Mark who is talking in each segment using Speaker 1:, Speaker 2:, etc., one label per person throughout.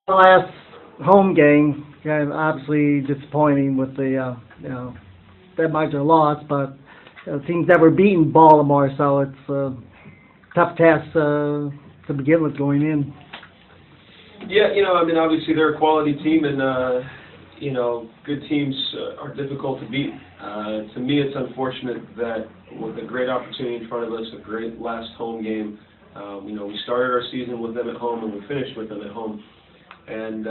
Speaker 1: Last home game, kind of obviously disappointing with the that much of a loss, but teams that were beating Baltimore, so it's a tough task to begin with going in.
Speaker 2: Yeah, I mean, obviously they're a quality team, and good teams are difficult to beat. To me, it's unfortunate that with a great opportunity in front of us, a great last home game, we started our season with them at home and we finished with them at home. And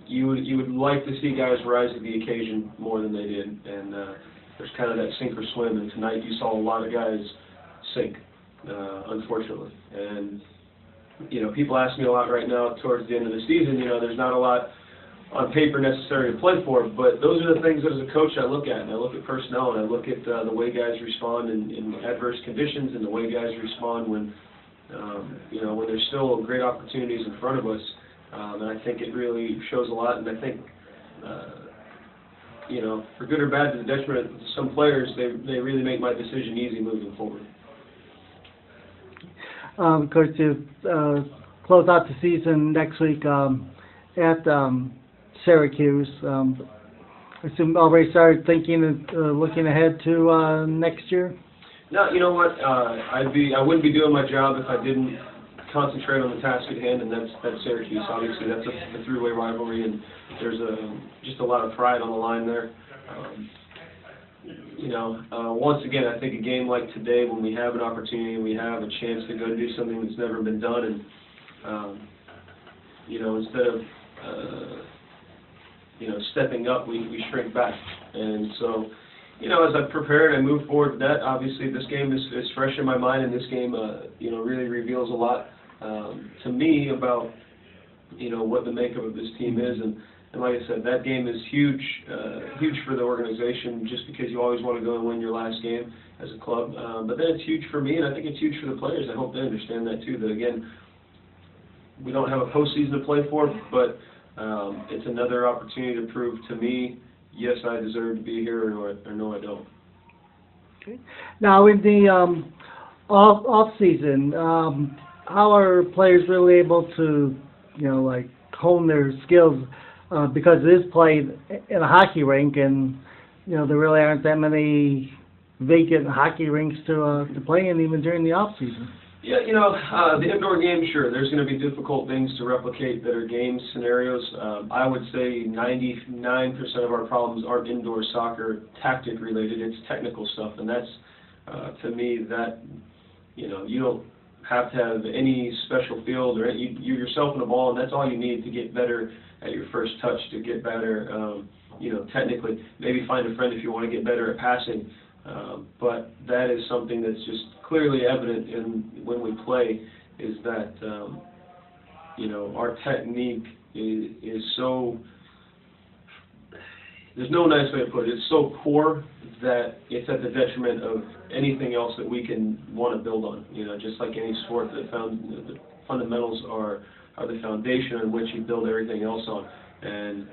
Speaker 2: you would like to see guys rise to the occasion more than they did. And there's kind of that sink or swim. And tonight you saw a lot of guys sink, unfortunately. And people ask me a lot right now towards the end of the season. There's not a lot on paper necessary to play for, but those are the things that as a coach I look at. And I look at personnel, and I look at the way guys respond in adverse conditions, and the way guys respond when when there's still great opportunities in front of us. And I think it really shows a lot. And I think, for good or bad, to the detriment of some players, they really make my decision easy moving forward.
Speaker 1: Of course, to close out the season next week at Syracuse, I assume already started thinking of looking ahead to next year?
Speaker 2: No, you know what? I wouldn't be doing my job if I didn't concentrate on the task at hand, and that's Syracuse. Obviously, that's a three-way rivalry, and there's just a lot of pride on the line there. Once again, I think a game like today, when we have an opportunity and we have a chance to go do something that's never been done, and instead of stepping up, we shrink back, and so. As I prepare and I move forward with that, obviously this game is fresh in my mind, and this game, really reveals a lot to me about, what the makeup of this team is. And like I said, that game is huge for the organization, just because you always want to go and win your last game as a club. But then it's huge for me, and I think it's huge for the players. I hope they understand that too, that again, we don't have a postseason to play for, but it's another opportunity to prove to me, yes, I deserve to be here, or no, I don't.
Speaker 1: Okay. Now, in the off season, how are players really able to, hone their skills? Because it is played in a hockey rink, and there really aren't that many vacant hockey rinks to play in, even during the off season.
Speaker 2: Yeah, the indoor game, sure, there's going to be difficult things to replicate that are game scenarios. I would say 99% of our problems aren't indoor soccer tactic related, it's technical stuff, and that's, to me, that, you don't have to have any special field, or you yourself in the ball, and that's all you need to get better at your first touch, to get better, technically. Maybe find a friend if you want to get better at passing. But that is something that's just clearly evident when we play, is that, our technique is so, there's no nice way to put it, it's so poor that it's at the detriment of anything else that we can want to build on. Just like any sport, the fundamentals are the foundation on which you build everything else on. And,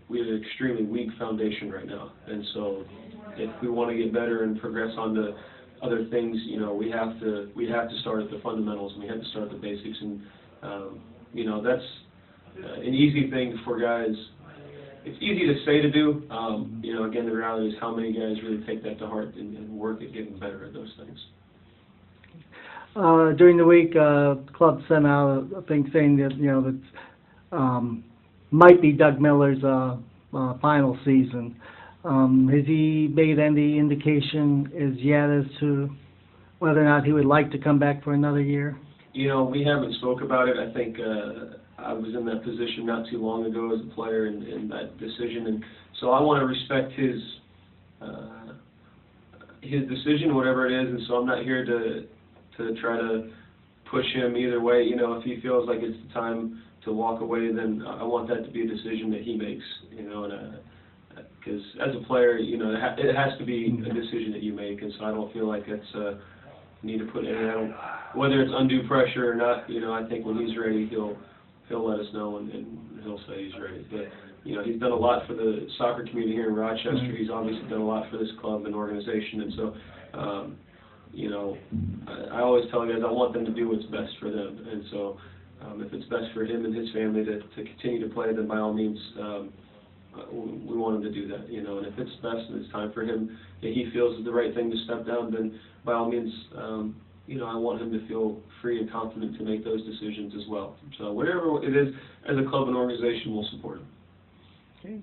Speaker 2: we have an extremely weak foundation right now, and so if we want to get better and progress on to other things, we have to start at the fundamentals, and we have to start at the basics, and that's an easy thing for guys. It's easy to say to do. Again, the reality is how many guys really take that to heart and work at getting better at those things.
Speaker 1: During the week, the club sent out a thing saying that that might be Doug Miller's final season. Has he made any indication as yet as to whether or not he would like to come back for another year?
Speaker 2: We haven't spoke about it. I think I was in that position not too long ago as a player in that decision, and so I want to respect his decision, whatever it is, and so I'm not here to try to push him either way. If he feels like it's the time to walk away, then I want that to be a decision that he makes, because as a player, it has to be a decision that you make, and so I don't feel like it's need to put any, whether it's undue pressure or not. I think when he's ready, he'll let us know, and he'll say he's ready. But he's done a lot for the soccer community here in Rochester. He's obviously done a lot for this club and organization, and so you know, I always tell guys I want them to do what's best for them, and so if it's best for him and his family to continue to play, then by all means, we want him to do that, you know. And if it's best and it's time for him, that he feels is the right thing to step down, then by all means, you know, I want him to feel free and confident to make those decisions as well. So whatever it is, as a club and organization, we'll support him.
Speaker 1: Okay.